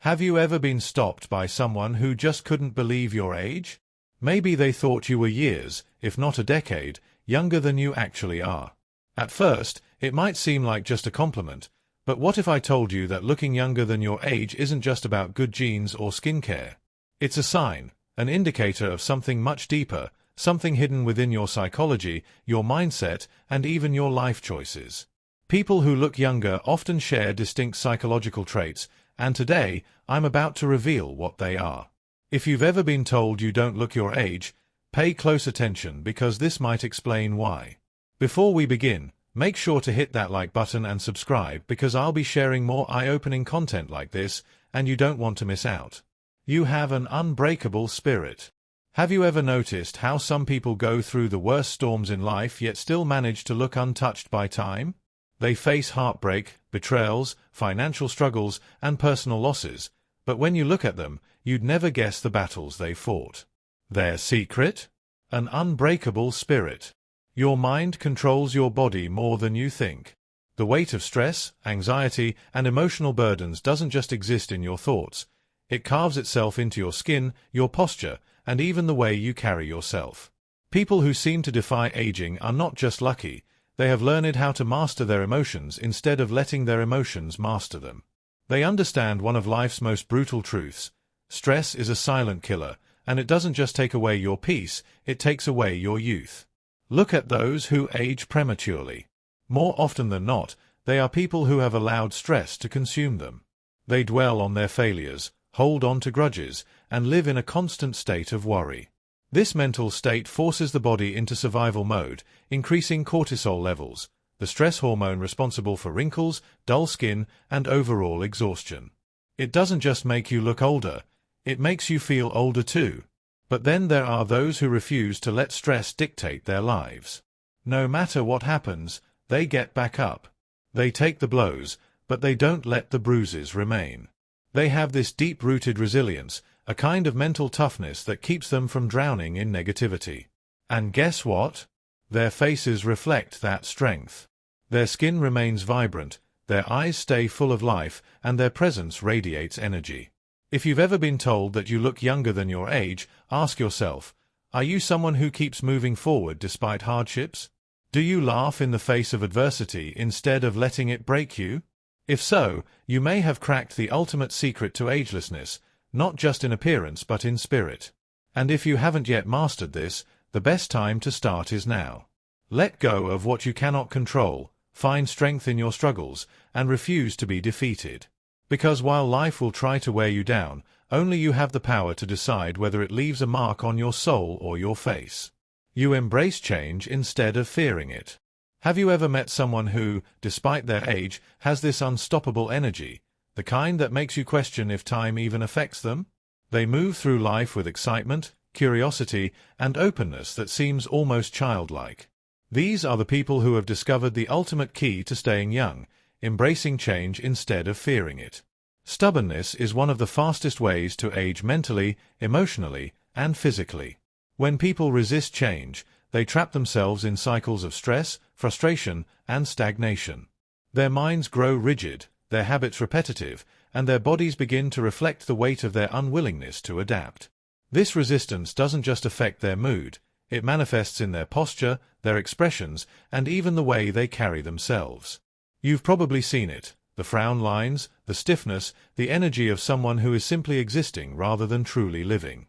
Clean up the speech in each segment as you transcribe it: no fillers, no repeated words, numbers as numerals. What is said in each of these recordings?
Have you ever been stopped by someone who just couldn't believe your age? Maybe they thought you were years, if not a decade, younger than you actually are. At first, it might seem like just a compliment, but what if I told you that looking younger than your age isn't just about good genes or skincare? It's a sign, an indicator of something much deeper, something hidden within your psychology, your mindset, and even your life choices. People who look younger often share distinct psychological traits, and today, I'm about to reveal what they are. If you've ever been told you don't look your age, pay close attention because this might explain why. Before we begin, make sure to hit that like button and subscribe because I'll be sharing more eye-opening content like this, and you don't want to miss out. You have an unbreakable spirit. Have you ever noticed how some people go through the worst storms in life yet still manage to look untouched by time? They face heartbreak, betrayals, financial struggles, and personal losses, but when you look at them, you'd never guess the battles they fought. Their secret? An unbreakable spirit. Your mind controls your body more than you think. The weight of stress, anxiety, and emotional burdens doesn't just exist in your thoughts. It carves itself into your skin, your posture, and even the way you carry yourself. People who seem to defy aging are not just lucky, they have learned how to master their emotions instead of letting their emotions master them. They understand one of life's most brutal truths. Stress is a silent killer, and it doesn't just take away your peace, it takes away your youth. Look at those who age prematurely. More often than not, they are people who have allowed stress to consume them. They dwell on their failures, hold on to grudges, and live in a constant state of worry. This mental state forces the body into survival mode, increasing cortisol levels, the stress hormone responsible for wrinkles, dull skin, and overall exhaustion. It doesn't just make you look older, it makes you feel older too. But then there are those who refuse to let stress dictate their lives. No matter what happens, they get back up. They take the blows, but they don't let the bruises remain. They have this deep-rooted resilience, a kind of mental toughness that keeps them from drowning in negativity. And guess what? Their faces reflect that strength. Their skin remains vibrant, their eyes stay full of life, and their presence radiates energy. If you've ever been told that you look younger than your age, ask yourself, are you someone who keeps moving forward despite hardships? Do you laugh in the face of adversity instead of letting it break you? If so, you may have cracked the ultimate secret to agelessness, not just in appearance but in spirit. And if you haven't yet mastered this, the best time to start is now. Let go of what you cannot control, find strength in your struggles, and refuse to be defeated. Because while life will try to wear you down, only you have the power to decide whether it leaves a mark on your soul or your face. You embrace change instead of fearing it. Have you ever met someone who, despite their age, has this unstoppable energy, the kind that makes you question if time even affects them? They move through life with excitement, curiosity, and openness that seems almost childlike. These are the people who have discovered the ultimate key to staying young, embracing change instead of fearing it. Stubbornness is one of the fastest ways to age mentally, emotionally, and physically. When people resist change, they trap themselves in cycles of stress, frustration, and stagnation. Their minds grow rigid, their habits repetitive, and their bodies begin to reflect the weight of their unwillingness to adapt. This resistance doesn't just affect their mood, it manifests in their posture, their expressions, and even the way they carry themselves. You've probably seen it, the frown lines, the stiffness, the energy of someone who is simply existing rather than truly living.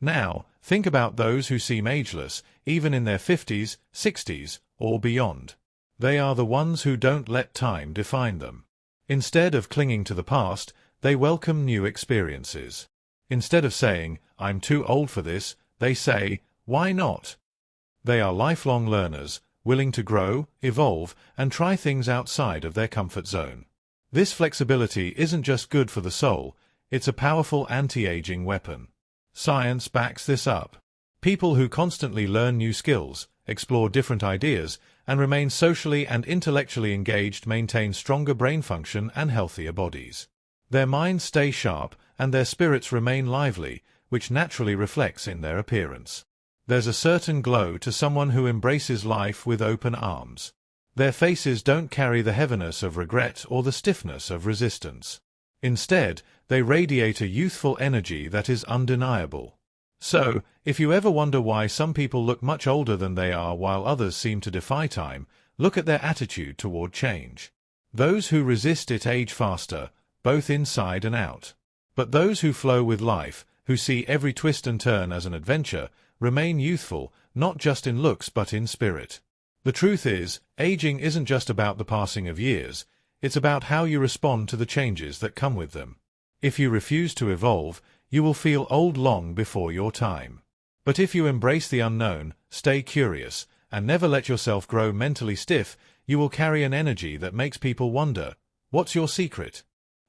Now, think about those who seem ageless, even in their 50s, 60s, or beyond. They are the ones who don't let time define them. Instead of clinging to the past, they welcome new experiences. Instead of saying, "I'm too old for this," they say, "Why not?" They are lifelong learners, willing to grow, evolve, and try things outside of their comfort zone. This flexibility isn't just good for the soul, it's a powerful anti-aging weapon. Science backs this up. People who constantly learn new skills, explore different ideas, and remain socially and intellectually engaged maintain stronger brain function and healthier bodies. Their minds stay sharp, and their spirits remain lively, which naturally reflects in their appearance. There's a certain glow to someone who embraces life with open arms. Their faces don't carry the heaviness of regret or the stiffness of resistance. Instead, they radiate a youthful energy that is undeniable. So, if you ever wonder why some people look much older than they are while others seem to defy time, look at their attitude toward change. Those who resist it age faster, both inside and out. But those who flow with life, who see every twist and turn as an adventure, remain youthful, not just in looks but in spirit. The truth is, aging isn't just about the passing of years, it's about how you respond to the changes that come with them. If you refuse to evolve, you will feel old long before your time. But if you embrace the unknown, stay curious, and never let yourself grow mentally stiff, you will carry an energy that makes people wonder, what's your secret?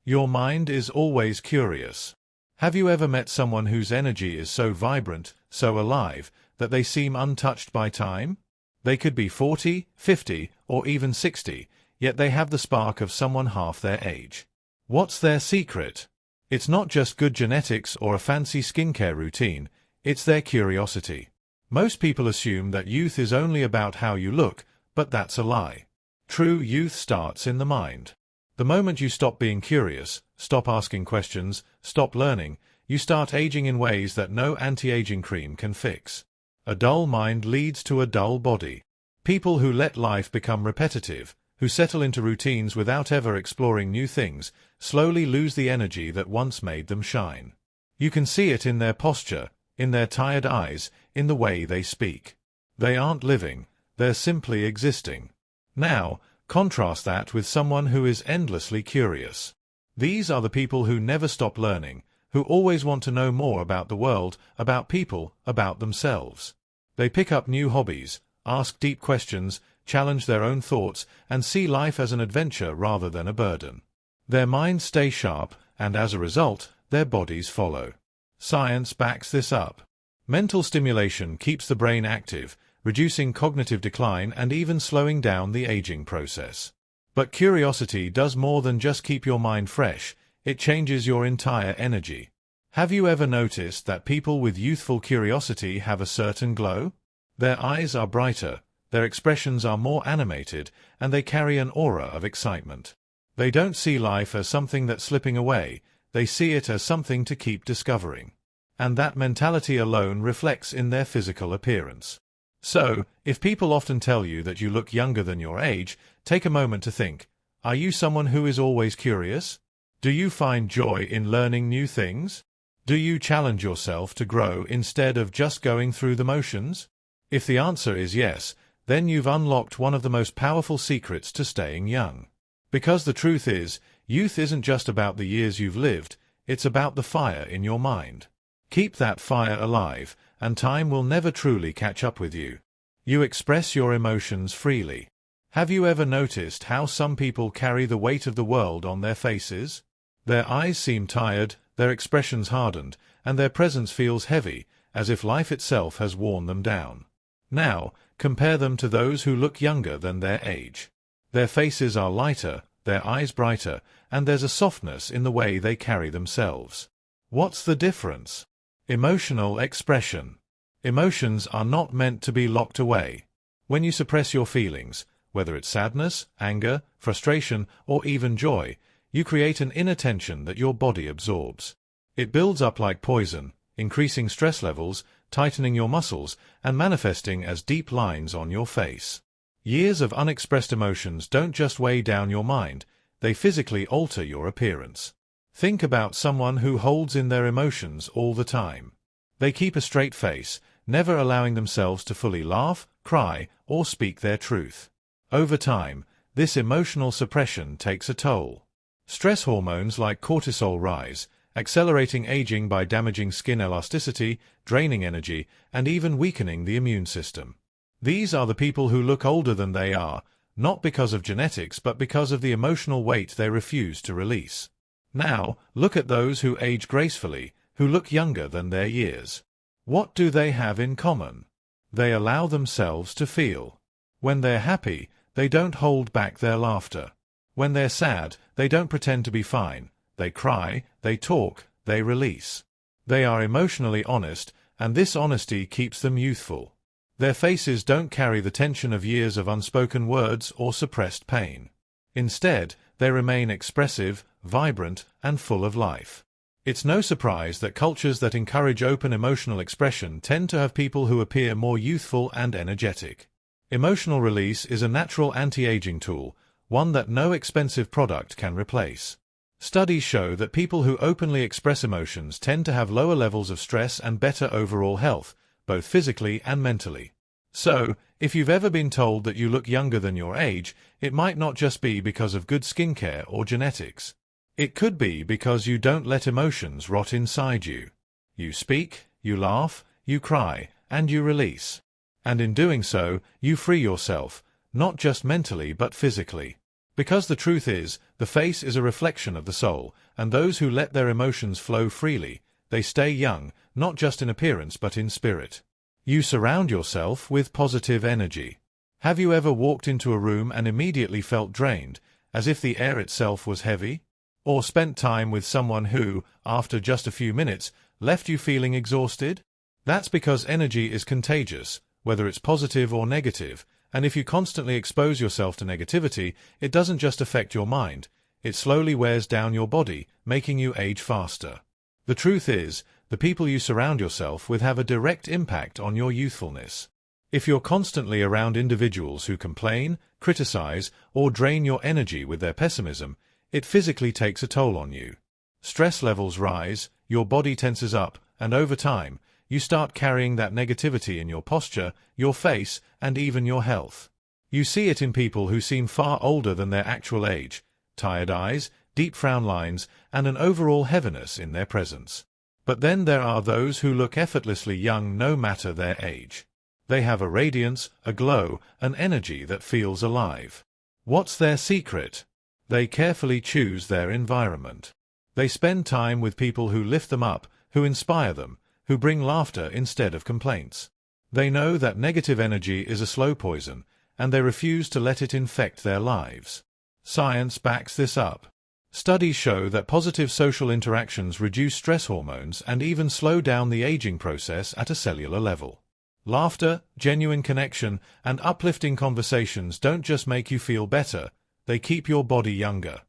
Your mind is always curious. Have you ever met someone whose energy is so vibrant, so alive, that they seem untouched by time? They could be 40, 50, or even 60, yet they have the spark of someone half their age. What's their secret? It's not just good genetics or a fancy skincare routine, it's their curiosity. Most people assume that youth is only about how you look, but that's a lie. True youth starts in the mind. The moment you stop being curious, stop asking questions, stop learning, you start aging in ways that no anti-aging cream can fix. A dull mind leads to a dull body. People who let life become repetitive, who settle into routines without ever exploring new things, slowly lose the energy that once made them shine. You can see it in their posture, in their tired eyes, in the way they speak. They aren't living, they're simply existing. Now, contrast that with someone who is endlessly curious. These are the people who never stop learning, who always want to know more about the world, about people, about themselves. They pick up new hobbies, ask deep questions, challenge their own thoughts, and see life as an adventure rather than a burden. Their minds stay sharp, and as a result, their bodies follow. Science backs this up. Mental stimulation keeps the brain active, reducing cognitive decline and even slowing down the aging process. But curiosity does more than just keep your mind fresh, it changes your entire energy. Have you ever noticed that people with youthful curiosity have a certain glow? Their eyes are brighter, their expressions are more animated, and they carry an aura of excitement. They don't see life as something that's slipping away, they see it as something to keep discovering. And that mentality alone reflects in their physical appearance. So, if people often tell you that you look younger than your age, take a moment to think, are you someone who is always curious? Do you find joy in learning new things? Do you challenge yourself to grow instead of just going through the motions? If the answer is yes, then you've unlocked one of the most powerful secrets to staying young. Because the truth is, youth isn't just about the years you've lived, it's about the fire in your mind. Keep that fire alive, and time will never truly catch up with you. You express your emotions freely. Have you ever noticed how some people carry the weight of the world on their faces? Their eyes seem tired, their expressions hardened, and their presence feels heavy, as if life itself has worn them down. Now, compare them to those who look younger than their age. Their faces are lighter, their eyes brighter, and there's a softness in the way they carry themselves. What's the difference? Emotional expression. Emotions are not meant to be locked away. When you suppress your feelings, whether it's sadness, anger, frustration, or even joy, you create an inner tension that your body absorbs. It builds up like poison, increasing stress levels, tightening your muscles, and manifesting as deep lines on your face. Years of unexpressed emotions don't just weigh down your mind, they physically alter your appearance. Think about someone who holds in their emotions all the time. They keep a straight face, never allowing themselves to fully laugh, cry, or speak their truth. Over time, this emotional suppression takes a toll. Stress hormones like cortisol rise, accelerating aging by damaging skin elasticity, draining energy, and even weakening the immune system. These are the people who look older than they are, not because of genetics but because of the emotional weight they refuse to release. Now, look at those who age gracefully, who look younger than their years. What do they have in common? They allow themselves to feel. When they're happy, they don't hold back their laughter. When they're sad, they don't pretend to be fine. They cry, they talk, they release. They are emotionally honest, and this honesty keeps them youthful. Their faces don't carry the tension of years of unspoken words or suppressed pain. Instead, they remain expressive, vibrant, and full of life. It's no surprise that cultures that encourage open emotional expression tend to have people who appear more youthful and energetic. Emotional release is a natural anti-aging tool, one that no expensive product can replace. Studies show that people who openly express emotions tend to have lower levels of stress and better overall health, both physically and mentally. So, if you've ever been told that you look younger than your age, it might not just be because of good skincare or genetics. It could be because you don't let emotions rot inside you. You speak, you laugh, you cry, and you release. And in doing so, you free yourself, not just mentally but physically. Because the truth is, the face is a reflection of the soul, and those who let their emotions flow freely, they stay young, not just in appearance but in spirit. You surround yourself with positive energy. Have you ever walked into a room and immediately felt drained, as if the air itself was heavy? Or spent time with someone who, after just a few minutes, left you feeling exhausted? That's because energy is contagious, whether it's positive or negative, and if you constantly expose yourself to negativity, it doesn't just affect your mind, it slowly wears down your body, making you age faster. The truth is, the people you surround yourself with have a direct impact on your youthfulness. If you're constantly around individuals who complain, criticize, or drain your energy with their pessimism, it physically takes a toll on you. Stress levels rise, your body tenses up, and over time, you start carrying that negativity in your posture, your face, and even your health. You see it in people who seem far older than their actual age, tired eyes, deep frown lines, and an overall heaviness in their presence. But then there are those who look effortlessly young no matter their age. They have a radiance, a glow, an energy that feels alive. What's their secret? They carefully choose their environment. They spend time with people who lift them up, who inspire them, who bring laughter instead of complaints. They know that negative energy is a slow poison, and they refuse to let it infect their lives. Science backs this up. Studies show that positive social interactions reduce stress hormones and even slow down the aging process at a cellular level. Laughter, genuine connection, and uplifting conversations don't just make you feel better, they keep your body younger.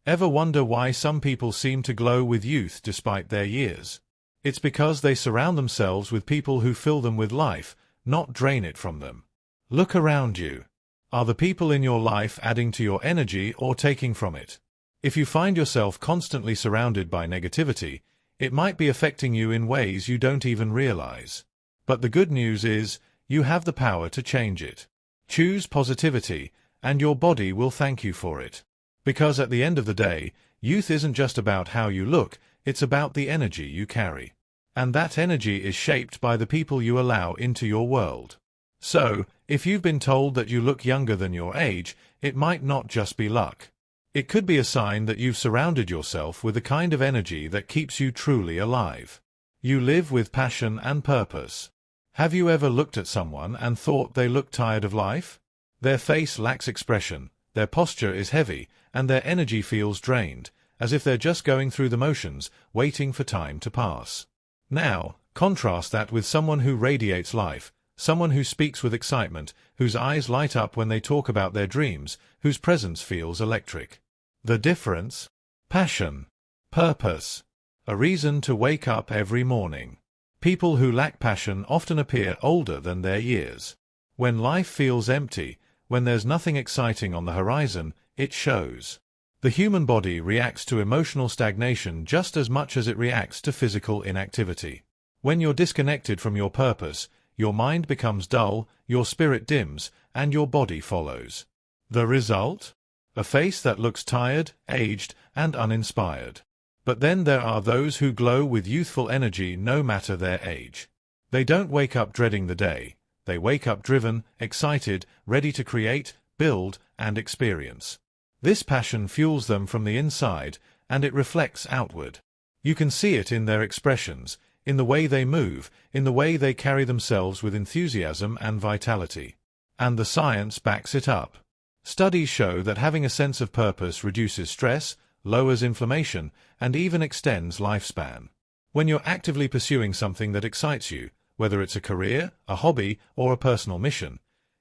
Ever wonder why some people seem to glow with youth despite their years? It's because they surround themselves with people who fill them with life, not drain it from them. Look around you. Are the people in your life adding to your energy or taking from it? If you find yourself constantly surrounded by negativity, it might be affecting you in ways you don't even realize. But the good news is, you have the power to change it. Choose positivity, and your body will thank you for it. Because at the end of the day, youth isn't just about how you look, it's about the energy you carry. And that energy is shaped by the people you allow into your world. So, if you've been told that you look younger than your age, it might not just be luck. It could be a sign that you've surrounded yourself with the kind of energy that keeps you truly alive. You live with passion and purpose. Have you ever looked at someone and thought they looked tired of life? Their face lacks expression, their posture is heavy, and their energy feels drained, as if they're just going through the motions, waiting for time to pass. Now, contrast that with someone who radiates life, someone who speaks with excitement, whose eyes light up when they talk about their dreams, whose presence feels electric. The difference? Passion. Purpose. A reason to wake up every morning. People who lack passion often appear older than their years. When life feels empty, when there's nothing exciting on the horizon, it shows. The human body reacts to emotional stagnation just as much as it reacts to physical inactivity. When you're disconnected from your purpose, your mind becomes dull, your spirit dims, and your body follows. The result? A face that looks tired, aged, and uninspired. But then there are those who glow with youthful energy no matter their age. They don't wake up dreading the day. They wake up driven, excited, ready to create, build, and experience. This passion fuels them from the inside, and it reflects outward. You can see it in their expressions, in the way they move, in the way they carry themselves with enthusiasm and vitality. And the science backs it up. Studies show that having a sense of purpose reduces stress, lowers inflammation, and even extends lifespan. When you're actively pursuing something that excites you, whether it's a career, a hobby, or a personal mission,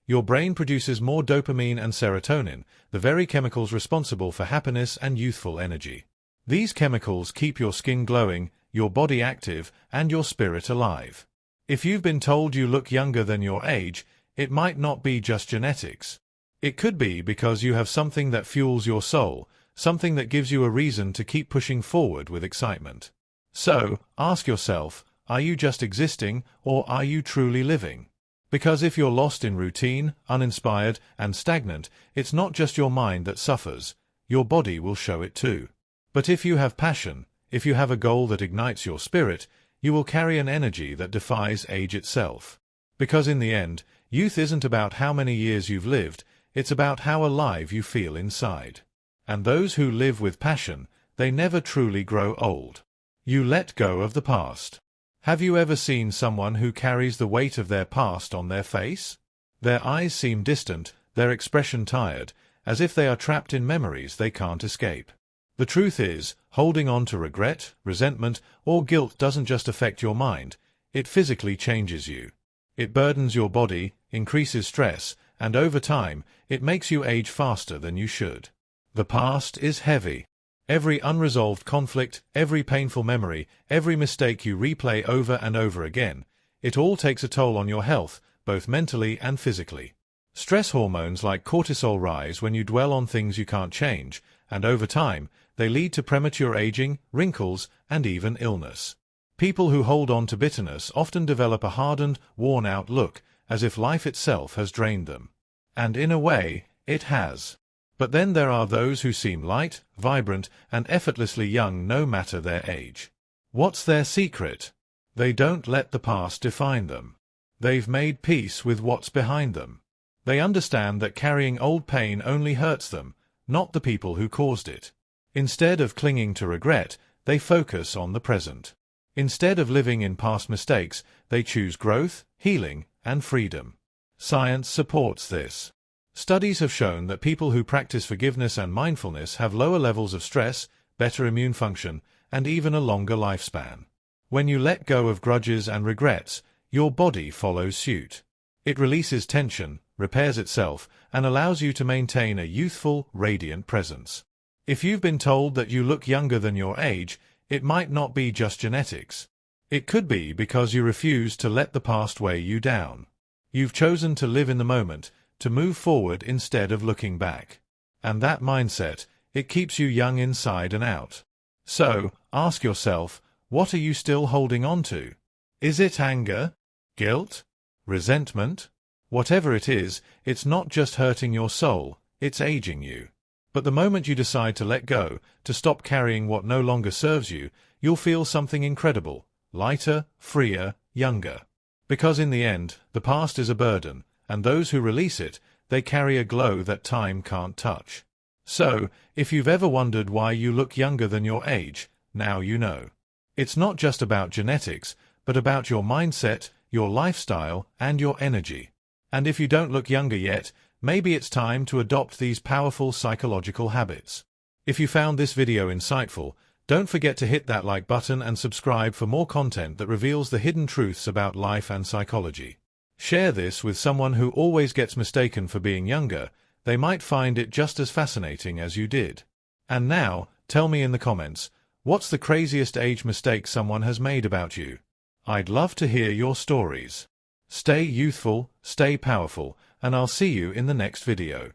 your brain produces more dopamine and serotonin, the very chemicals responsible for happiness and youthful energy. These chemicals keep your skin glowing, your body active, and your spirit alive. If you've been told you look younger than your age, it might not be just genetics. It could be because you have something that fuels your soul, something that gives you a reason to keep pushing forward with excitement. So, ask yourself, are you just existing, or are you truly living? Because if you're lost in routine, uninspired, and stagnant, it's not just your mind that suffers, your body will show it too. But if you have passion, if you have a goal that ignites your spirit, you will carry an energy that defies age itself. Because in the end, youth isn't about how many years you've lived, it's about how alive you feel inside. And those who live with passion, they never truly grow old. You let go of the past. Have you ever seen someone who carries the weight of their past on their face? Their eyes seem distant, their expression tired, as if they are trapped in memories they can't escape. The truth is, holding on to regret, resentment, or guilt doesn't just affect your mind, it physically changes you. It burdens your body, increases stress, and over time, it makes you age faster than you should. The past is heavy. Every unresolved conflict, every painful memory, every mistake you replay over and over again, it all takes a toll on your health, both mentally and physically. Stress hormones like cortisol rise when you dwell on things you can't change, and over time, they lead to premature aging, wrinkles, and even illness. People who hold on to bitterness often develop a hardened, worn-out look, as if life itself has drained them. And in a way, it has. But then there are those who seem light, vibrant, and effortlessly young no matter their age. What's their secret? They don't let the past define them. They've made peace with what's behind them. They understand that carrying old pain only hurts them, not the people who caused it. Instead of clinging to regret, they focus on the present. Instead of living in past mistakes, they choose growth, healing, and freedom. Science supports this. Studies have shown that people who practice forgiveness and mindfulness have lower levels of stress, better immune function, and even a longer lifespan. When you let go of grudges and regrets, your body follows suit. It releases tension, repairs itself, and allows you to maintain a youthful, radiant presence. If you've been told that you look younger than your age, it might not be just genetics. It could be because you refuse to let the past weigh you down. You've chosen to live in the moment, to move forward instead of looking back. And that mindset, it keeps you young inside and out. So, ask yourself, what are you still holding on to? Is it anger? Guilt? Resentment? Whatever it is, it's not just hurting your soul, it's aging you. But the moment you decide to let go, to stop carrying what no longer serves you, you'll feel something incredible, lighter, freer, younger. Because in the end, the past is a burden, and those who release it, they carry a glow that time can't touch. So, if you've ever wondered why you look younger than your age, now you know. It's not just about genetics, but about your mindset, your lifestyle, and your energy. And if you don't look younger yet, maybe it's time to adopt these powerful psychological habits. If you found this video insightful, don't forget to hit that like button and subscribe for more content that reveals the hidden truths about life and psychology. Share this with someone who always gets mistaken for being younger. They might find it just as fascinating as you did. And now, tell me in the comments, what's the craziest age mistake someone has made about you? I'd love to hear your stories. Stay youthful, stay powerful, and I'll see you in the next video.